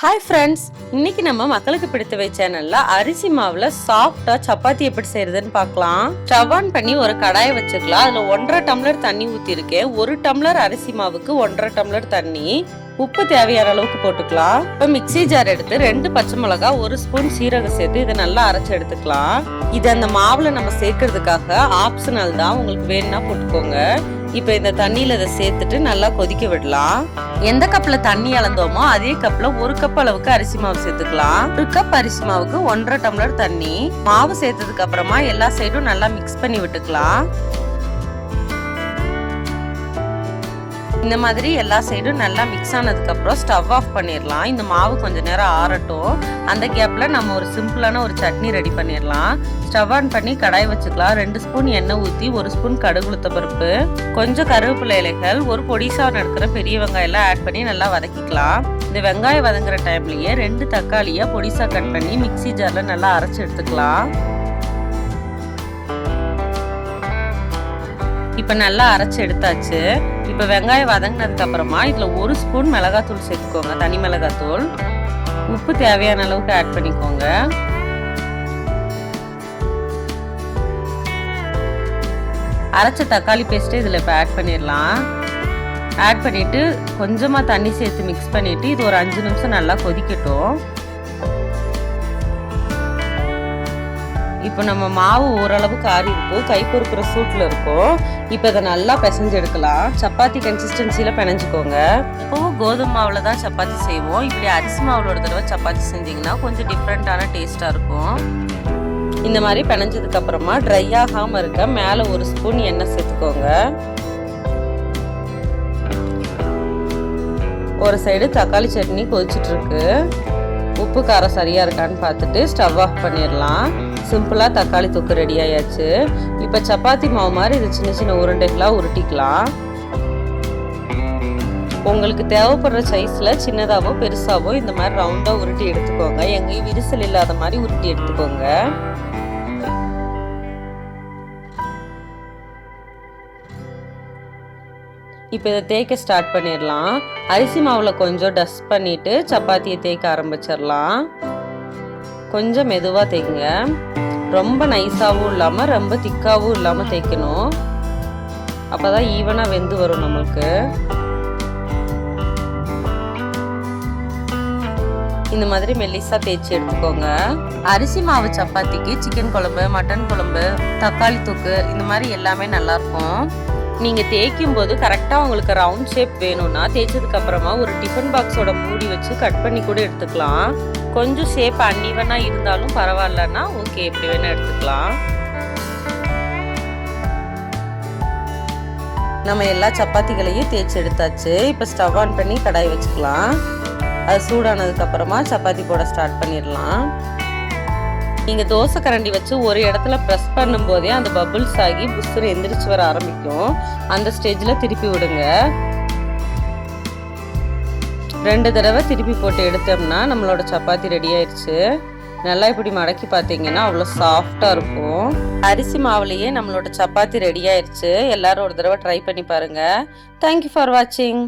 Hi friends, இன்னைக்கு நம்ம மக்களுக்கு பிடித்தவை சேனல்ல அரிசி மாவுல சாஃப்டா சப்பாத்தி எப்படி செய்யறதுன்னு பார்க்கலாம். ஸ்டவ் ஆன் பண்ணி ஒரு கடாயை வச்சுக்கலாம். அதுல 1.5 டம்ளர் தண்ணி ஊத்திருக்கேன். 1 டம்ளர் அரிசி மாவுக்கு 1.5 டம்ளர் தண்ணி. உப்பு தேவையான அளவுக்கு போட்டுக்கலாம். இப்ப மிக்ஸி ஜார் எடுத்து 2 பச்சை மிளகா, 1 ஸ்பூன் சீரகம் சேர்த்து இதை நல்லா அரைச்சு எடுத்துக்கலாம். இது அந்த மாவுல நம்ம சேர்க்கறதுக்காக ஆப்ஷனல் தான், உங்களுக்கு வேணும்னா போட்டுக்கோங்க. இப்ப இந்த தண்ணியில இதை சேர்த்துட்டு நல்லா கொதிக்க விடலாம். எந்த கப்ல தண்ணி அளந்தோமோ அதே கப்ல 1 கப் அளவுக்கு அரிசி மாவு சேர்த்துக்கலாம். 1 கப் அரிசி மாவுக்கு 1.5 டம்ளர் தண்ணி. மாவு சேர்த்ததுக்கு அப்புறமா எல்லா சைடும் நல்லா மிக்ஸ் பண்ணி விட்டுக்கலாம். இந்த மாதிரி எல்லா சைடும் நல்லா மிக்ஸ் ஆனதுக்கு அப்புறம் ஸ்டவ் ஆஃப் பண்ணிடலாம். இந்த மாவு கொஞ்ச நேரம் ஆறட்டும். அந்த கேப்ல நம்ம ஒரு சிம்பிளான ஒரு சட்னி ரெடி பண்ணிடலாம். ஸ்டவ் ஆன் பண்ணி கடாய் வச்சுக்கலாம். 2 ஸ்பூன் எண்ணெய் ஊற்றி 1 ஸ்பூன் கடுகு உளுத்த பருப்பு, கொஞ்சம் கருவேப்பிலை இலைகள், ஒரு பொடிசா நறுக்கிற பெரிய வெங்காயம் எல்லாம் ஆட் பண்ணி நல்லா வதக்கிக்கலாம். இந்த வெங்காயம் வதங்குற டைம்லயே 2 தக்காளியை பொடிசா கட் பண்ணி மிக்ஸி ஜார்ல நல்லா அரைச்சு எடுத்துக்கலாம். இப்ப நல்லா அரைச்சு எடுத்தாச்சு. இப்ப வெங்காயம் வதங்கினதுக்கு அப்புறமா இதுல 1 ஸ்பூன் மிளகாத்தூள் சேர்த்துக்கோங்க, தனி மிளகாத்தூள். உப்பு தேவையான அளவுக்கு ஆட் பண்ணிக்கோங்க. அரைச்ச தக்காளி பேஸ்ட் இதுல இப்ப ஆட் பண்ணிடலாம். ஆட் பண்ணிட்டு கொஞ்சமா தண்ணி சேர்த்து மிக்ஸ் பண்ணிட்டு இது ஒரு 5 நிமிஷம் நல்லா கொதிக்கட்டும். இப்போ நம்ம மாவு ஓரளவுக்கு ஆறி இருக்கும், கை பொறுக்கிற சூட்டில் இருக்கும். இப்போ இதை நல்லா பிசைஞ்சு எடுக்கலாம். சப்பாத்தி கன்சிஸ்டன்சியில் பிணைஞ்சிக்கோங்க. இப்போவும் கோதுமை மாவில் தான் சப்பாத்தி செய்வோம். இப்படி அரிசி மாவில் ஒரு தடவை சப்பாத்தி செஞ்சிங்கன்னா கொஞ்சம் டிஃப்ரெண்ட்டான டேஸ்ட்டாக இருக்கும். இந்த மாதிரி பிணைஞ்சதுக்கு அப்புறமா ட்ரை ஆகாமல் இருக்க மேலே 1 ஸ்பூன் எண்ணெய் சேர்த்துக்கோங்க. ஒரு சைடு தக்காளி சட்னி கொதிச்சுட்டு இருக்கு. உப்பு காரம் சரியா இருக்கான்னு பார்த்துட்டு ஸ்டவ் ஆஃப் பண்ணிடலாம். சிம்பிளா தக்காளி தொக்கு ரெடி ஆயாச்சு. இப்ப சப்பாத்தி மாவு மாதிரி இது சின்ன சின்ன உருண்டைகளா உருட்டிக்கலாம். உங்களுக்கு தேவைப்படுற சைஸ்ல சின்னதாவோ பெருசாவோ இந்த மாதிரி ரவுண்டா உருட்டி எடுத்துக்கோங்க. எங்கேயும் விரிசல் இல்லாத மாதிரி உருட்டி எடுத்துக்கோங்க. இப்போ இதை தேய்க்க ஸ்டார்ட் பண்ணிடலாம். அரிசி மாவுல கொஞ்சம் டஸ்ட் பண்ணிட்டு சப்பாத்தியை தேய்க்க ஆரம்பிச்சிடலாம். கொஞ்சம் மெதுவா தேய்ங்க. ரொம்ப நைஸாவும் இல்லாம ரொம்ப திக்காவும் இல்லாம தேய்க்கணும். அப்பதான் ஈவனா வெந்து வரும் நம்மளுக்கு. இந்த மாதிரி மெல்லிசா தேய்ச்சி எடுத்துக்கோங்க. அரிசி மாவு சப்பாத்திக்கு சிக்கன் குழம்பு, மட்டன் குழம்பு, தக்காளி தொக்கு இந்த மாதிரி எல்லாமே நல்லா இருக்கும். நீங்க தேய்க்கும் போது கரெக்டா உங்களுக்கு ரவுண்ட் ஷேப் வேணும்னா தேய்ச்சதுக்கு அப்புறமா ஒரு டிஃபன் பாக்ஸோட மூடி வச்சு கட் பண்ணி கூட எடுத்துக்கலாம். கொஞ்சம் ஷேப் அன்இவனா இருந்தாலும் பரவாயில்லன்னா ஓகே, எப்படி வேணா எடுத்துக்கலாம். நம்ம எல்லா சப்பாத்திகளையும் தேய்ச்சி எடுத்தாச்சு. இப்போ ஸ்டவ் ஆன் பண்ணி கடாய் வச்சுக்கலாம். அது சூடானதுக்கு அப்புறமா சப்பாத்தி போட ஸ்டார்ட் பண்ணிடலாம். நீங்க தோசை கரண்டி வச்சு ஒரு இடத்துல ப்ரெஸ் பண்ணும் போதே அந்த பபிள்ஸ் ஆகி புஷ்ஷுன்னு எந்திரிச்சு வர ஆரம்பிக்கும். அந்த ஸ்டேஜ்ல திருப்பி விடுங்க. 2 தடவை திருப்பி போட்டு எடுத்தோம்னா நம்மளோட சப்பாத்தி ரெடி ஆயிடுச்சு. நல்லா இப்படி மடக்கி பார்த்தீங்கன்னா அவ்வளோ சாஃப்டா இருக்கும். அரிசி மாவுலயே நம்மளோட சப்பாத்தி ரெடி ஆயிடுச்சு. எல்லாரும் ஒரு தடவை ட்ரை பண்ணி பாருங்க. தேங்க்யூ ஃபார் வாட்சிங்.